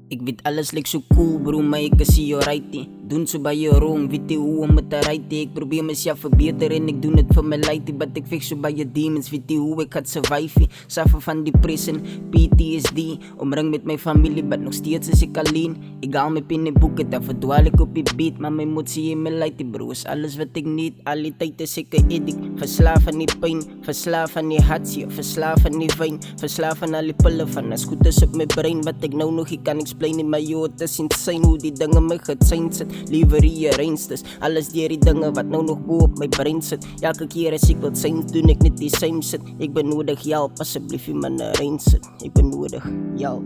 Ik weet alles lijkt zo cool bro, maar ik zie je righty. Doen ze bij je wrong, weet je hoe om het te righty. Ik probeer mezelf verbeteren en ik doe het voor mijn lighty. But ik fix zo bij je demons, weet je hoe ik had survive. Suffer van depression, PTSD. Omring met mijn familie, but nog steeds is ik alleen. Ik haal mijn pen en boeken, dan verdwaal ik op je beat. Maar mijn emotie in mijn lighty bro, is alles wat ik niet. Al die tijd is ik een addict. Verslaaf aan die pijn, verslaaf aan die hatsie. Verslaaf aan die wijn, verslaaf aan al die pillen van de scooters op mijn brein. Wat ik nou nog, ik kan explainen, maar joh, het is insane hoe die dingen me zijn zit. Liever rearranged is alles die dingen wat nou nog boven op mijn brein zit. Elke keer als ik wat zijn, doe ik niet die same shit. Ik ben nodig jou, alsjeblieft in mijn rein zit. Ik ben nodig jou.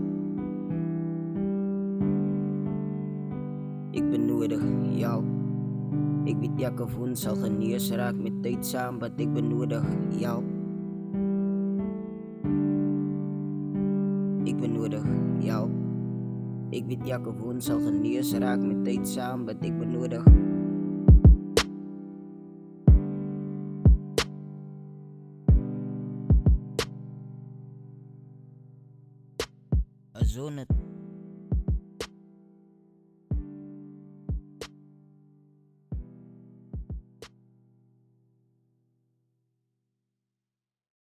Ik ben nodig jou. Ik weet elke wound zal genees raak met tijd samen, maar ik ben nodig jou. Ik ben nodig jou. Ik weet elke wound zal genees raak met tijd samen, maar ik ben nodig. Zo net.